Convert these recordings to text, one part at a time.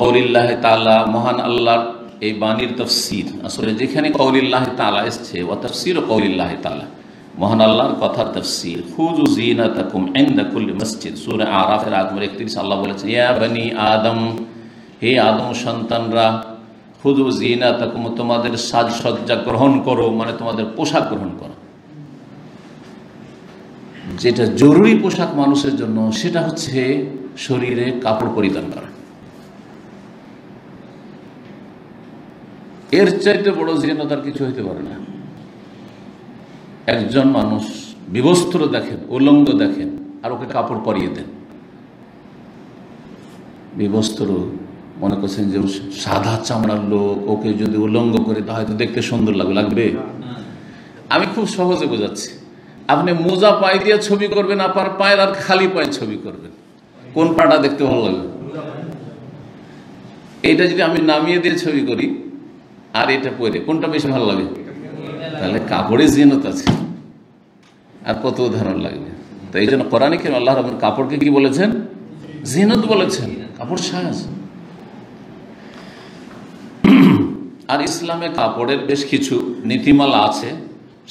কওলিল্লাহ তাআলা, মহান আল্লাহর এই বাণীর তাফসীর। আসলে যেখানে কওলিল্লাহ তাআলা এসেছে, ওয়া তাফসীর কওলিল্লাহ তাআলা, মহান আল্লাহর কথার তাফসীর। খুযু যিনাতাকুম ইনদা কুল্লি মসজিদ, সূরা আরাফের আয়াত নম্বর 31 আল্লাহ বলেছেন, ইয়া বনি আদম, হে আদম সন্তানরা, খুযু যিনাতাকুম, তোমাদের সাজসজ্জা গ্রহণ করো, মানে তোমাদের পোশাক গ্রহণ করো। যেটা জরুরি পোশাক মানুষের জন্য সেটা হচ্ছে শরীরে কাপড় পরিধান করা। এর চাইতে বড় জিনাত আর কিছু হইতে পারে না। একজন মানুষ বিবস্ত্র দেখেন, উলঙ্গ দেখেন, আর ওকে কাপড় পরিয়ে দেন। বিবস্ত্র মনে করছেন যে সাদা চামড়ার লোক, ওকে যদি উলঙ্গ করে দেওয়া হয়তো দেখতে সুন্দর লাগবে। আমি খুব সহজে বোঝাচ্ছি। আপনি মোজা পায়ে দিয়ে ছবি করবেন, আপনার পায়ের, আর খালি পায়ে ছবি করবেন, কোন পাটা দেখতে ভালো লাগবে? এইটা যদি আমি নামিয়ে দিয়ে ছবি করি আর এটা পরে, কোনটা বেশি ভালো লাগে? তাহলে কাপড়ে জিনাত আছে, আর কত উদাহরণ লাগবে। তো এই জন্য কোরআনে কারীমে আল্লাহ রাব্বুল কাপড়কে কি বলেছেন? জিনাত বলেছেন, কাপড় সাজ। আর ইসলামে কাপড়ের বেশ কিছু নীতিমালা আছে,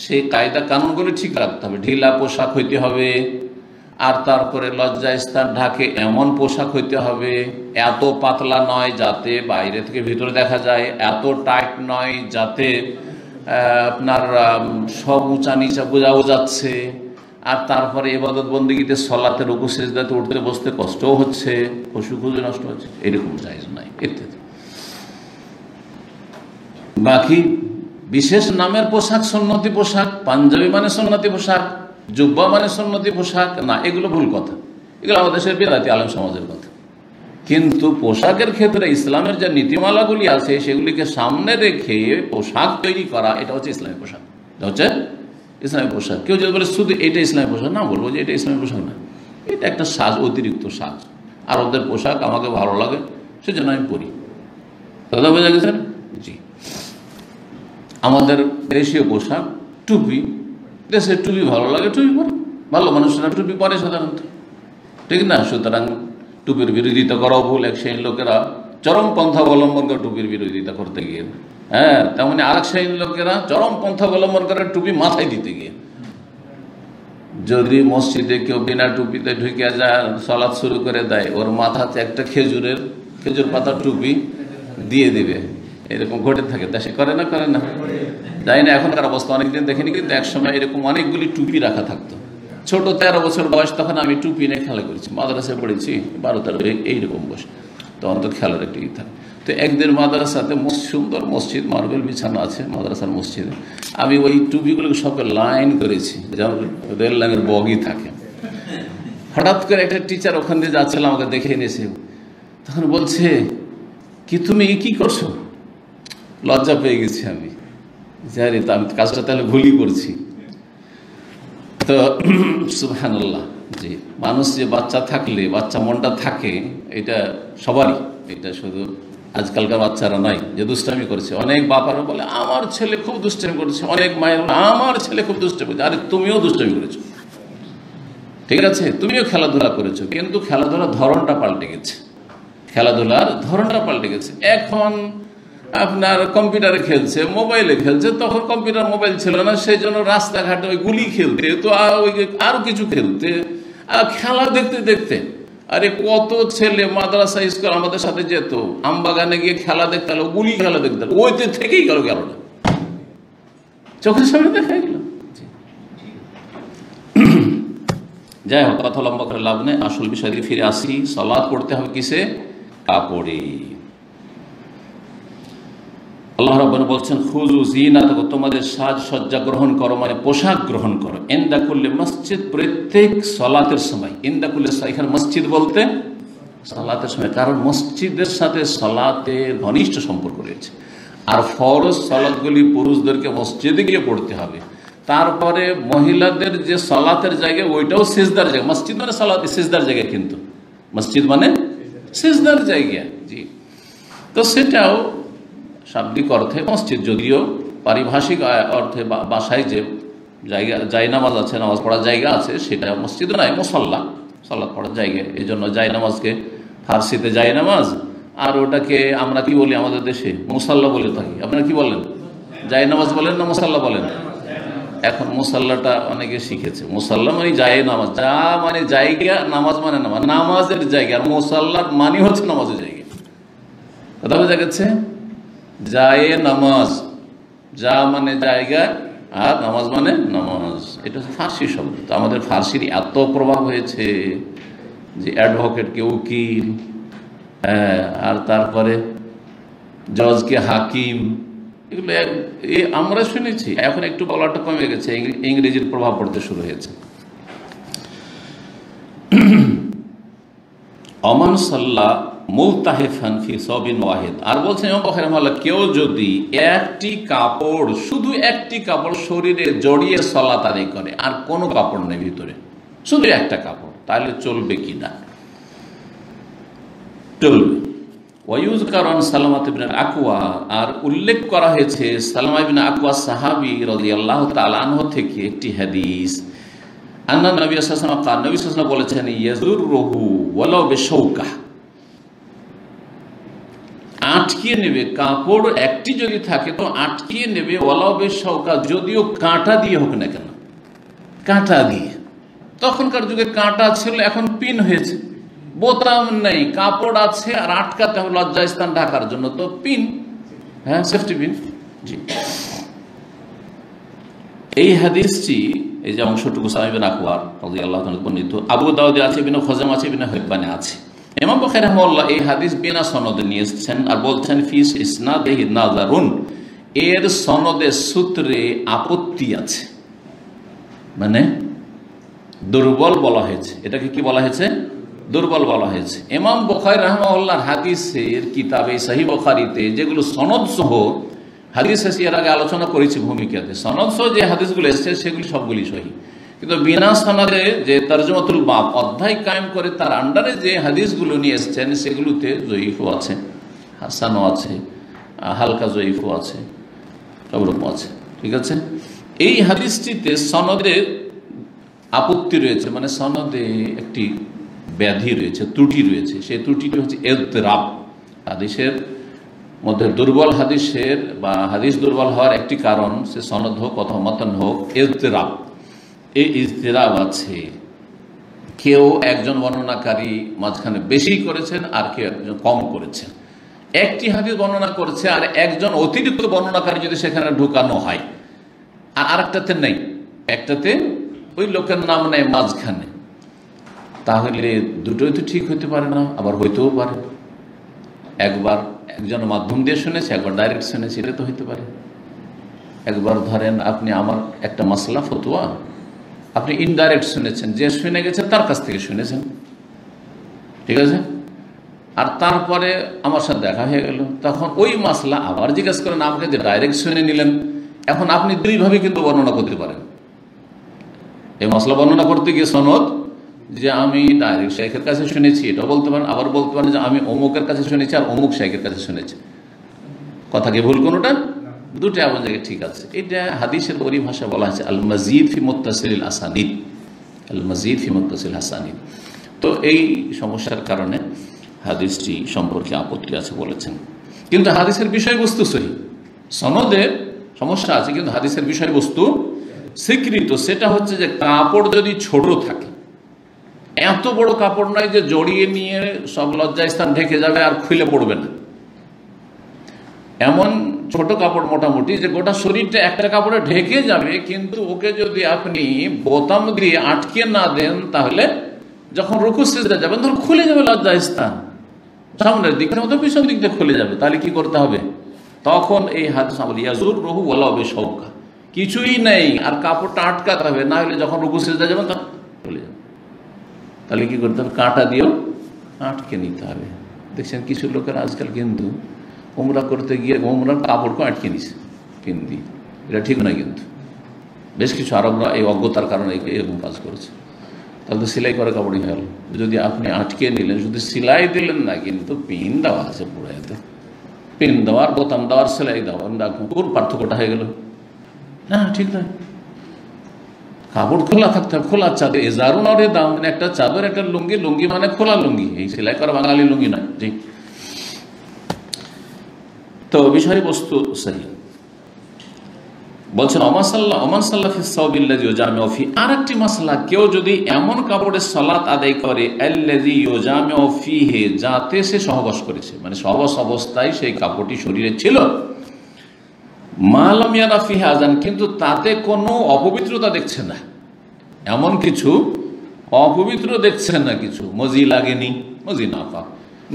সেই কায়দা কানুনগুলি ঠিক রাখতে হবে। ঢিলা পোশাক হইতে হবে, আর তারপরে লজ্জাস্থান ঢাকে এমন পোশাক হইতে হবে, এত পাতলা নয় যাতে বাইরে থেকে ভিতরে দেখা যায়, এত টাইট নয় যাতে আপনার সব উঁচা নিচা বোঝাও যাচ্ছে, আর তারপরে ইবাদত বন্দেগীতে সলাতে রুকু সিজদাতে উঠতে বসতে কষ্টও হচ্ছে, খুশু নষ্ট হচ্ছে, এরকম জায়েজ নাই ইত্যাদি। বাকি বিশেষ নামের পোশাক, সুন্নতি পোশাক, পাঞ্জাবি মানে সুন্নতি পোশাক, জুব্বা মানে সুন্নতি পোশাক না, এগুলো ভুল কথা। এগুলো আমাদের দেশের বেদাতি আলেম সমাজের কথা। কিন্তু পোশাকের ক্ষেত্রে ইসলামের যে নীতিমালাগুলি আছে সেগুলিকে সামনে রেখে পোশাক তৈরি করা, এটা হচ্ছে ইসলামী পোশাক। এটা হচ্ছে ইসলামী পোশাক। কেউ যদি বলে শুধু এটা ইসলামী পোশাক, না, বলবো যে এটা ইসলামী পোশাক না, এটা একটা সাজ, অতিরিক্ত সাজ। আর ওদের পোশাক আমাকে ভালো লাগে, সেজন্য আমি পরি। কথা বোঝা গেছে? জি। আমাদের দেশীয় পোশাক টুপি, দেশের টুপি ভালো লাগে, টুপি পরে, ভালো মানুষরা টুপি পরে সাধারণত, ঠিক না? সুতরাং টুপির বিরোধিতা করাও ভুল। এক শ্রেণীর লোকেরা চরম পন্থা অবলম্বন করে টুপির বিরোধিতা করতে গিয়ে, হ্যাঁ, তেমনি আরেক শ্রেণীর লোকেরা চরম পন্থা অবলম্বন করে টুপি মাথায় দিতে গিয়ে। যদি মসজিদে কেউ বিনা টুপিতে ঢুকে যায়, সালাত শুরু করে দেয়, ওর মাথাতে একটা খেজুর পাতার টুপি দিয়ে দিবে, এরকম ঘটে থাকে। দেশে করে না? করে না? জানি না এখনকার অবস্থা, অনেকদিন দেখিনি, কিন্তু একসময় এরকম অনেকগুলি টুপি রাখা থাকতো। ছোট 13 বছর বয়স, তখন আমি টুপি নিয়ে খেলা করেছি, মাদ্রাসায় পড়েছি 12-13, এইরকম বয়স, তখন তো খেলার একটা ই থাকে। তো একদিন মাদ্রাসাতে সুন্দর মসজিদ, মার্বেল বিছানো আছে মাদ্রাসার মসজিদে, আমি ওই টুপিগুলোকে সবকে লাইন করেছি, যেমন রেল লাইনের বগি থাকে। হঠাৎ করে একটা টিচার ওখান দিয়ে যাচ্ছিল, আমাকে দেখে এনেছে, তখন বলছে, কি তুমি কি করছো? লজ্জা পেয়ে গেছি আমি, জানি তো আমি কাজটা তাহলে ভুলই করছি। তো সুবহানাল্লাহ, জি, মানুষ যে বাচ্চা থাকলে, বাচ্চা মনটা থাকে, এটা সবারই, এটা শুধু আজকালকার বাচ্চারা নয় যে দুষ্টামি করেছে। অনেক বাপারা বলে আমার ছেলে খুব দুষ্টামি করেছে, অনেক মায়ের আমার ছেলে খুব দুষ্টামি করেছে। আরে তুমিও দুষ্টামি করেছো, ঠিক আছে, তুমিও খেলাধুলা করেছো, কিন্তু খেলাধুলার ধরনটা পাল্টে গেছে। খেলাধুলার ধরনটা পাল্টে গেছে। এখন আপনার কম্পিউটারে খেলছে, মোবাইলে খেলছে, তখন কম্পিউটার মোবাইল ছিল না, সেই জন্য রাস্তাঘাটে ওই গুলি খেলতে, তো আরো কিছু খেলতে, খেলা দেখতে দেখতে, আরে কত ছেলে মাদ্রাসা স্কুল আমাদের সাথে যেত, আমবাগানে গিয়ে খেলা দেখতে হলো, গুলি খেলা দেখতে হলো, ওইতে থেকেই গেল না, চোখের সামনে দেখা গেল। যাই হোক, কথা লম্বা করে লাভ নেই, আসল বিষয় দিকে ফিরে আসি। সালাত পড়তে হবে কিসে? কাপড়ে। আল্লাহ রাব্বুল বলছেন, খুযু যিনাতাকুম, তোমাদের সাজসজ্জা গ্রহণ করো, মানে পোশাক গ্রহণ করো, ইনদা কুল্লি মসজিদ, প্রত্যেক সালাতের সময়। ইনদা কুল্লি, এখানে মসজিদ বলতে সালাতের সময়, কারণ মসজিদের সাথে সালাতের ঘনিষ্ঠ সম্পর্ক রয়েছে। আর ফরজ সালাতগুলি পুরুষদেরকে মসজিদে গিয়ে পড়তে হবে। তারপরে মহিলাদের যে সালাতের জায়গা, ওইটাও সিজদার জায়গা। মসজিদ মানে সালাত, সিজদার জায়গা, কিন্তু মসজিদ মানে সিজদার জায়গা। জি, তো সেটাও শাব্দিক অর্থে মসজিদ, যদিও পারিভাষিক অর্থে বাসায় যে জায়গা, জায়নামাজ আছে, নামাজ পড়ার জায়গা আছে, সেটা মসজিদ নয়, মুসাল্লা, সালাত পড়ার জায়গা। এই জন্য জায়নামাজকে ফার্সিতে জায়নামাজ আর ওটাকে আমরা কি বলি আমাদের দেশে মুসাল্লা বলে থাকি। আপনারা কি বলেন? জায়ে নামাজ বলেন না মুসাল্লা বলেন? এখন মুসাল্লাটা অনেকে শিখেছে। মুসাল্লা মানে জায়ে নামাজ, যা মানে জায়গা, নামাজ মানে নামাজ, নামাজের জায়গা, আর মুসাল্লার মানে হচ্ছে নামাজের জায়গা। কথা বোঝা গেছে? জায়ে নামাজ, যা মানে জায়গা, আর নামাজ মানে নামাজ। এটা ফার্সি শব্দ। তো আমাদের ফার্সির এত প্রভাব হয়েছে যে অ্যাডভোকেটকে উকিল, আর তারপরে জজকে হাকিম, এগুলো আমরা শুনেছি। এখন একটু বলাটা কমে গেছে, ইংরেজির প্রভাব পড়তে শুরু হয়েছে। অমান সাল্লাহ মুলতাহিফান ফি সাবিন ওয়াহিদ, আর বলছেন ইমাম বুখারী রাহিমাহুল্লাহ, কেউ যদি একটি কাপড়, শুধু একটি কাপড় শরীরে জড়িয়ে সালাত আদায় করে, আর কোনো কাপড় নেই ভিতরে, শুধু একটা কাপড়, তাহলে চলবে কি না? চলবে। ওয়ায়ুযকারু আন সালামা ইবনে আকওয়া, আর উল্লেখ করা হয়েছে সালামা ইবনে আকওয়া সাহাবী রাদিয়াল্লাহু তাআলা আনহু থেকে একটি হাদিস, আন্না নবী সাল্লাল্লাহু আলাইহি ওয়াসাল্লাম কাল, নবী সাল্লাল্লাহু আলাইহি ওয়াসাল্লাম বলেছেন, ইয়াজুরুহু ওয়ালাউ বিশাওকা, আটকিয়ে নেবে কাপড় একটি যদি থাকে তো আটকিয়ে নেবে, ওয়ালাউ বিশাওকা, যদিও কাঁটা দিয়ে হোক না কেন, কাঁটা দিয়ে। তখনকার যুগে কাঁটা ছিল, এখন পিন হয়েছে, বোতাম নেই, কাপড় আছে আর আটকাতে হবে লজ্জাস্থান ঢাকার জন্য, তো পিন, হ্যাঁ, সেফটি পিন। জি, এই হাদিসটি, এই যে অংশটুকু সালামা ইবনে আকওয়া রাদিয়াল্লাহু তাআলা বর্ণিত, আবু দাউদে আছে, ইবনে খুজাইমা আছে, ইবনে হিব্বানে আছে। ইমাম বুখারী রাহিমাহুল্লাহ এই হাদিস বিনা সনদে নিয়ে এসেছেন, আর বলছেন ফিস ইসনাদিহি নাযারুন, এর সনদে সূত্রে আপত্তি আছে, মানে দুর্বল বলা হয়েছে। এটাকে কি বলা হয়েছে? দুর্বল বলা হয়েছে। ইমাম বুখারী রাহিমাহুল্লাহর হাদিসের কিতাবে সহিহ বুখারীতে যেগুলো সনদ সহ হাদিস এসে, এর আগে আলোচনা করেছি ভূমিকাতে, সনদ সহ যে হাদিসগুলো এসেছে সেগুলি সবগুলি সহিহ, কিন্তু বিনা সনদে যে তরজমাতুল বাব অধ্যায় কায়েম করে তার আন্ডারে যে হাদিসগুলো নিয়ে এসেছেন সেগুলোতে জয়ীফও আছে, হাসানও আছে, হালকা জয়ীফও আছে, সব রকম আছে। ঠিক আছে, এই হাদিসটিতে সনদে আপত্তি রয়েছে, মানে সনদে একটি ব্যাধি রয়েছে, ত্রুটি রয়েছে। সেই ত্রুটিটি হচ্ছে ইযতিরাব। হাদিসের মধ্যে দুর্বল হাদিসের বা হাদিস দুর্বল হওয়ার একটি কারণ, সে সনদ হোক অথবা মতন হোক, ইযতিরাব। এই ইযতিরাব আছে, কেউ একজন বর্ণনাকারী মাঝখানে বেশি করেছেন আর কেউ একজন কম করেছেন। একটি হাদিস বর্ণনা করেছে আর একজন অতিরিক্ত বর্ণনাকারী যদি সেখানে ঢুকানো হয়, আর আরেকটাতে নেই, একটাতে ওই লোকের নাম নেই মাঝখানে, তাহলে দুটোই তো ঠিক হইতে পারে না, আবার হইতেও পারে। একবার একজন মাধ্যম দিয়ে শুনেছে, একবার ডাইরেক্ট শুনেছে, এটা তো হইতে পারে। একবার ধরেন আপনি আমার একটা মাসলা ফতোয়া আপনি ইনডাইরেক্ট শুনেছেন, যে শুনে গেছে তার কাছ থেকে শুনেছেন, ঠিক আছে, আর তারপরে আমার সাথে দেখা হয়ে গেল, তখন ওই মাসলা আবার জিজ্ঞেস করেন আমাকে, যে ডাইরেক্ট শুনে নিলেন। এখন আপনি দুইভাবে কিন্তু বর্ণনা করতে পারেন। এই মাসলা বর্ণনা করতে গিয়ে সনদ, যে আমি ডাইরেক্ট শেখের কাছে শুনেছি, এটাও বলতে পারেন, আবার বলতে পারেন যে আমি অমুকের কাছে শুনেছি আর অমুক শেখের কাছে শুনেছি। কথা কি ভুল কোনোটা? দুটো এমন জায়গায় ঠিক আছে। এটা হাদিসের পরিভাষা বলা হয়েছে আল মাজিদ ফি মুত্তাসিল আসানিদ, আল মাজিদ ফি মুত্তাসিল আসানিদ। তো এই সমস্যার কারণে হাদিসটি সম্পর্কে আপত্তি আছে বলেছেন, কিন্তু হাদিসের বিষয়বস্তু সহিহ। সনদের সমস্যা আছে কিন্তু হাদিসের বিষয়বস্তু স্বীকৃত। সেটা হচ্ছে যে কাপড় যদি ছোট থাকে, এত বড় কাপড় নয় যে জড়িয়ে নিয়ে সব লজ্জাস্থান ঢেকে যাবে আর খুলে পড়বে না, এমন ছোট কাপড় মোটামুটি যে গোটা শরীরটা একটা কাপড়ে ঢেকে যাবে, কিন্তু ওকে যদি আপনি বোতাম দিয়ে আটকে না দেন তাহলে যখন রুকু সিজদা যাবেন তখন খুলে যাবে লজ্জাস্থান, সামনের দিকের মতো পিছন দিক দিয়ে খুলে যাবে। তাহলে কি করতে হবে? তখন এই হাদিস ইয়াজুরুহু ওয়ালাউ বিশাওকা, কিছুই নেই আর কাপড়টা আটকাতে হবে, না হলে যখন রুকু সিজদা যাবেন তখন খুলে যাবে। তাহলে কি করতে হবে? কাঁটা দিয়েও আটকে নিতে হবে। দেখছেন কিছু লোকের আজকাল কিন্তু উমরা করতে গিয়ে উমরার কাপড়কে আটকে নিছে পিন দিয়ে, এটা ঠিক নয়। কিন্তু বেশ কিছু আরবরা এই অজ্ঞতার কারণে এরকম কাজ করেছে। তাহলে তো সেলাই করা কাপড়ই হল। যদি আপনি আটকে নিলেন, শুধু সেলাই দিলেন না, কিন্তু পিন দেওয়া আছে পুরো, এতে পিন দেওয়ার, বোতাম দেওয়ার, সেলাই দেওয়ার, কোন পার্থক্যটা হয়ে গেল? না, ঠিক নয়। কাপড় খোলা থাকতে হবে, খোলা চাদর, এজারুন আর দাম, মানে একটা চাদর, একটা লুঙ্গি, লুঙ্গি মানে খোলা লুঙ্গি, এই সেলাই করা বাঙালি লুঙ্গি নয়। জি, তো বিষয়বস্তু সহি। বলছেন ওমান সাল্লাহ ফি সাওবিল্লাযী ইউজামিউ ফি, আরেকটি মাসলা, কেউ যদি এমন কাপড়ে সালাত আদায় করে আল্লাযী ইউজামিউ ফিহি, যাতে সে সহবাস করেছে, মানে সহবাস অবস্থায় সেই কাপড়টি শরীরে ছিল, মা লাম ইয়ারা ফিহি আযান, কিন্তু তাতে কোনো অপবিত্রতা দেখছে না, এমন কিছু অপবিত্র দেখছেন না, কিছু মজি লাগেনি, মজি নাপাক,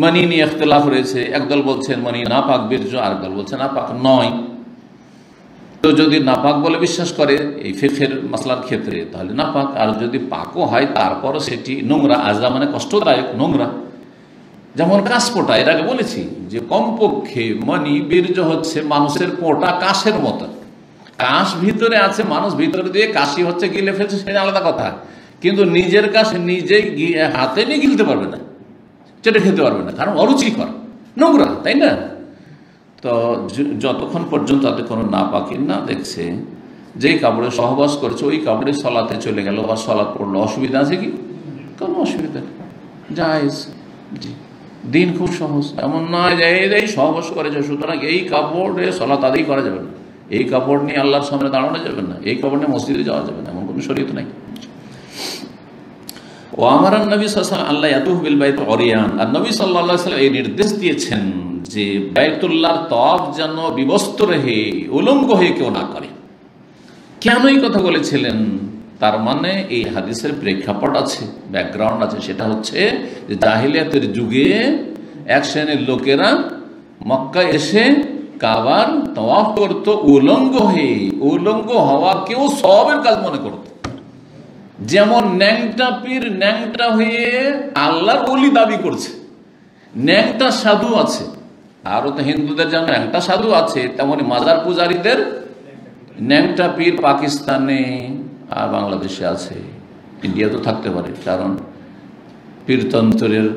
মানি নিয়ে ইখতিলাফ রয়েছে, একদল বলছেন মানি নাপাক বীর্য, আরেকদল বলছে নাপাক নয়। তো যদি নাপাক বলে বিশ্বাস করে এই ফিকহের মাসলার ক্ষেত্রে, তাহলে নাপাক। আর যদি পাকও হয় তারপরও সেটি নোংরা, আজরা মানে কষ্টদায়ক, নোংরা। যেমন কাশ পোটা, এর আগে বলেছি যে কমপক্ষে মানি বীর্য হচ্ছে মানুষের পোটা কাশের মতো, কাশ ভিতরে আছে, মানুষ ভিতরে দিয়ে কাশি হচ্ছে, গিলে ফেলছে, সেটা আলাদা কথা। কিন্তু নিজের কাশ নিজেই হাতে নিয়ে গিলতে পারবে না, চেটে খেতে পারবে না, কারণ অরুচিকর, নোংরা, তাই না? তো যতক্ষণ পর্যন্ত তাতে কোনো নাপাকি না দেখছে, যেই কাপড়ে সহবাস করছে ওই কাপড়ে সলাতে চলে গেল বা সলাৎ পড়লো, অসুবিধা আছে কি? কোনো অসুবিধা নেই, জায়েজ। জি, দিন খুব সহজ, এমন নয় যে এই সহবাস করেছে সুতরাং এই কাপড়ে সলাৎ আদায় করা যাবে না, এই কাপড় নিয়ে আল্লাহর সামনে দাঁড়ানো যাবে না, এই কাপড় নিয়ে মসজিদে যাওয়া যাবে না, এমন কোনো শরীয়ত নাই। ও আমার নবী সাল্লাল্লাহু আলাইহি ওয়াসাল্লাম আল্লাহ ইয়াতুফ বিল বাইত অরিয়ান, আর নবী সাল্লাল্লাহু আলাইহি ওয়াসাল্লাম এই নির্দেশ দিয়েছেন যে বাইতুল্লাহর তওয়াফ যেন বিবস্ত্র রহে, উলঙ্গ হয়ে কেউ না করে। কেন এই কথা বলেছিলেন? তার মানে এই হাদিসের প্রেক্ষাপট আছে, ব্যাকগ্রাউন্ড আছে, সেটা হচ্ছে যে জাহিলিয়াতের যুগে এক শ্রেণীর লোকেরা মক্কায় এসে কাবার তওয়াফ করতো উলঙ্গ হয়ে, উলঙ্গ হওয়াকেও সওয়াবের কাজ মনে করত। যেমন ন্যাংটা পীর ন্যাংটা হয়ে আল্লাহর ওলি দাবি করছে, ন্যাংটা সাধু আছে, আরো তো হিন্দুদের যেমন ন্যাংটা সাধু আছে, তেমনি মাজার পূজারীদের ন্যাংটা পীর পাকিস্তানে আর বাংলাদেশে আছে, ইন্ডিয়াতেও থাকতে পারে, কারণ পীরতন্ত্রের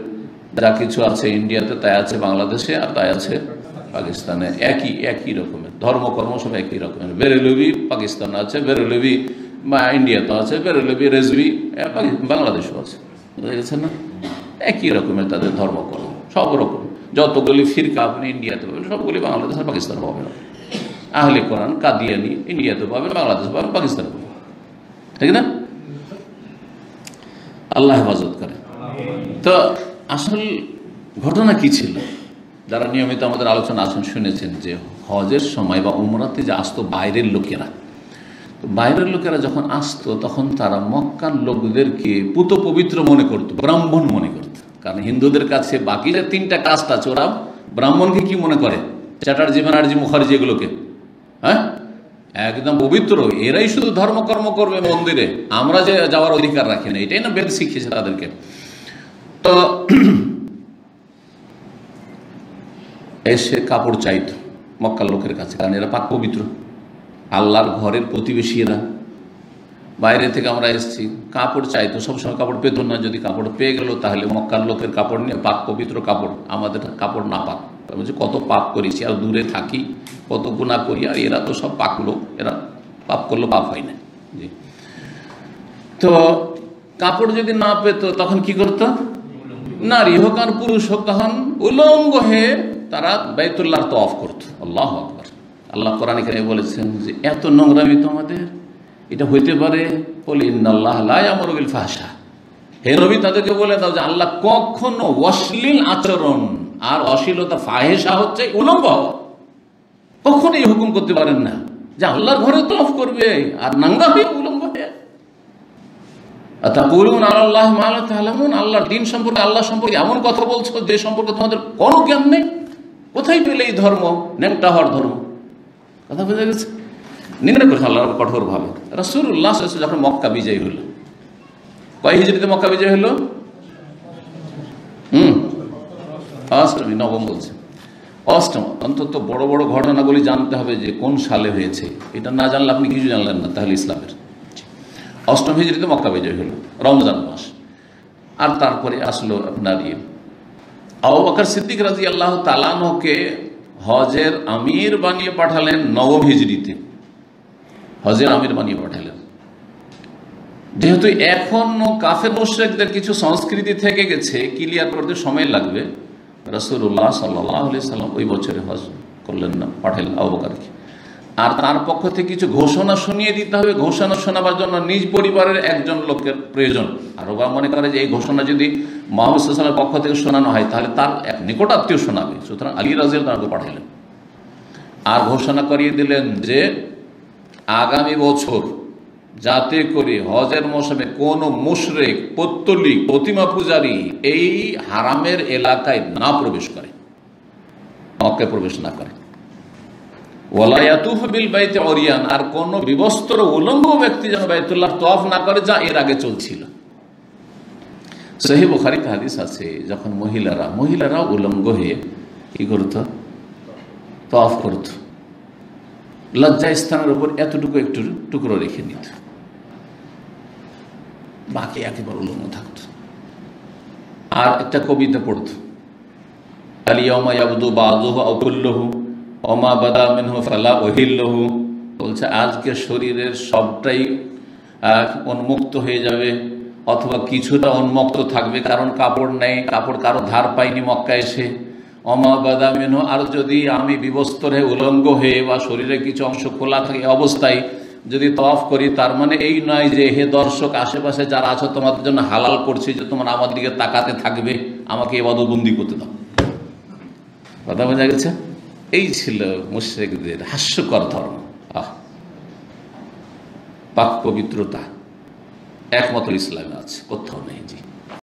যা কিছু আছে ইন্ডিয়াতে তাই আছে বাংলাদেশে, আর তাই আছে পাকিস্তানে, একই রকমের ধর্মকর্ম, সব একই রকমের। বেরেলভি পাকিস্তান আছে, বেরেলভি ইন্ডিয়াতে আছে, বেরেলভি রেজভি বাংলাদেশেও আছে, বুঝা গেছে না? একই রকমের তাদের ধর্মকর্ম, সব রকম। যতগুলি ফিরকা আপনি ইন্ডিয়াতে পাবেন সবগুলি বাংলাদেশ আর পাকিস্তানে পাবেন। আহলে কোরআন কাদিয়ানি ইন্ডিয়াতে পাবেন, বাংলাদেশে পাবেন, পাকিস্তানে পাবেন, ঠিক না? আল্লাহ হেফাজত করে। তো আসল ঘটনা কি ছিল? যারা নিয়মিত আমাদের আলোচনা আছেন শুনেছেন যে হজের সময় বা উমরাতে যে আসতো বাইরের লোকেরা, বাইরের লোকেরা যখন আসতো তখন তারা মক্কার লোকদেরকে পুত পবিত্র মনে করত, ব্রাহ্মণ মনে করত। কারণ হিন্দুদের কাছে বাকি যে তিনটা কাস্ট আছে, ওরা ব্রাহ্মণকে কি মনে করে? চ্যাটার্জি ব্যানার্জি মুখার্জি এগুলোকে, হ্যাঁ, একদম পবিত্র, এরাই শুধু ধর্মকর্ম করবে মন্দিরে, আমরা যে যাওয়ার অধিকার রাখি না, এটাই না বেদ শিখিয়েছে তাদেরকে। তো এসে কাপড় চাইতো মক্কার লোকের কাছে, কারণ এরা পাক পবিত্র, আল্লাহর ঘরের প্রতিবেশী এরা। বাইরে থেকে আমরা এসেছি, কাপড় চাইতো, সবসময় কাপড় পেত না, যদি কাপড় পেয়ে গেল তাহলে মক্কার লোকের কাপড় নিয়ে, পাক পবিত্র কাপড়, আমাদের কাপড় না পাক, বলছে কত পাপ করেছি আর দূরে থাকি, কত গুনাহ করি, আর এরা তো সব পাক লোক, এরা পাপ করলেও পাপ হয় না। জি, তো কাপড় যদি না পেত তখন কি করতো? নারী হোক আর পুরুষ হোক, তখন উলঙ্গ হয়ে তারা বাইতুল্লাহর তওয়াফ করতো। আল্লাহু আকবার। আল্লাহ কোরআন এখানে বলেছেন যে এত নোংরামি তোমাদের, এটা হইতে পারে? বলে ইন্নাল্লাহ লা ইয়ামুরু বিল ফাহশা, হে নবী তাদেরকে বলে দাও যে আল্লাহ কখনো অশ্লীল আচরণ আর অশ্লীলতা, ফাহেসা হচ্ছে উলঙ্গ হওয়া, কখনো এই হুকুম করতে পারেন না যে আল্লাহর ঘরে তওয়াফ করবে আর নাঙ্গা হয়ে উলঙ্গ হয়ে। আতাকুলুন আলাল্লাহি মা লা তা'লামুন, আল্লাহর দ্বীন সম্পর্কে, আল্লাহ সম্পর্কে এমন কথা বলছো যে সম্পর্কে তোমাদের কোনো জ্ঞান নেই। কোথায় পেলে এই ধর্ম, ন্যাংটা হওয়ার ধর্ম? কথা বোঝা গেছে? নিন্দা করেছে আল্লাহ কঠোরভাবে। রাসূলুল্লাহ সাল্লাল্লাহু আলাইহি ওয়াসাল্লাম যখন মক্কা বিজয় হলো, কয় হিজরিতে মক্কা বিজয় হলো? অষ্টমী, নবম বলছে, অষ্টম। অন্তত বড় বড় ঘটনাগুলি জানতে হবে যে কোন সালে হয়েছে, এটা না জানলে আপনি কিছু জানলেন না তাহলে ইসলামের। অষ্টম হিজরিতে মক্কা বিজয় হলো, রমজান মাস। আর তারপরে আসলো আপনার আবু বকর সিদ্দিক রাদিয়াল্লাহু তাআলা আনহুকে হজের আমির বানিয়ে পাঠালেন নবম হিজরিতে, হজের আমির বানিয়ে পাঠালেন। যেহেতু এখনো কাফের মুশরিকদের কিছু সংস্কৃতি থেকে গেছে, ক্লিয়ার করতে সময় লাগবে, রাসূলুল্লাহ সাল্লাল্লাহু আলাইহি সাল্লাম ওই বছরে হজ করলেন না, পাঠালেন আবু বকরকে। আর তার পক্ষ থেকে কিছু ঘোষণা শুনিয়ে দিতে হবে। ঘোষণা শোনাবার জন্য নিজ পরিবারের একজন লোকের প্রয়োজন। আরো বা মনে করে যে এই ঘোষণা যদি মুহাম্মদ সাল্লাল্লাহু আলাইহি ওয়াসাল্লামের পক্ষ থেকে শোনানো হয় তাহলে তার এক নিকট আত্মীয় শোনাবে, সুতরাং আলী রাদিয়াল্লাহু আনহু পাঠালেন। আর ঘোষণা করিয়ে দিলেন যে আগামী বছর যাতে করে হজের মৌসুমে কোন মুশরিক, পৌত্তলিক, প্রতিমা পূজারী এই হারামের এলাকায় না প্রবেশ করে, মক্কায় প্রবেশ না করে। ওয়ালা ইয়াতুফু বিল বাইতি উরিয়ান, আর কোন বিবস্ত্র উলঙ্গ ব্যক্তি যেন বাইতুল্লাহ তওয়াফ না করে, যা এর আগে চলছিল। সহিহ বুখারীতে হাদিস আছে, যখন মহিলারা উলঙ্গ হয়ে কি করত, তওয়াফ করত, লজ্জা স্থানের উপর এতটুকু একটু টুকরো রেখে নিত, বাকি একেবারে উলঙ্গ থাকত। আর একটা কবিতা পড়ত, আল ইয়াউমা ইয়াবদু বাযুহু আও কুল্লুহু ওমা বাদা মিনহু ফালা উহিল্লুহু, বলছে আজকে শরীরের সবটাই উন্মুক্ত হয়ে যাবে অথবা কিছুটা উন্মুক্ত থাকবে, কারণ কাপড় নেই, কাপড় কারো ধার পাইনি মক্কায় এসে। ওমা বাদা মিনহু, আর যদি আমি বিবস্ত্র হয়ে উলঙ্গ হয়ে বা শরীরে কিছু অংশ খোলা থাকে অবস্থায় যদি তওয়াফ করি, তার মানে এই নয় যে হে দর্শক আশেপাশে যারা আছো তোমাদের জন্য হালাল করছি যে তোমরা আমার দিকে তাকাতে থাকবে, আমাকে ইবাদতবন্দি করতে দাও। কথা বোঝা গেছে? এই ছিল মুশরিকদের হাস্যকর ধর্ম। পাক পবিত্রতা একমাত্র ইসলামে আছে, কোথাও নেই। জি।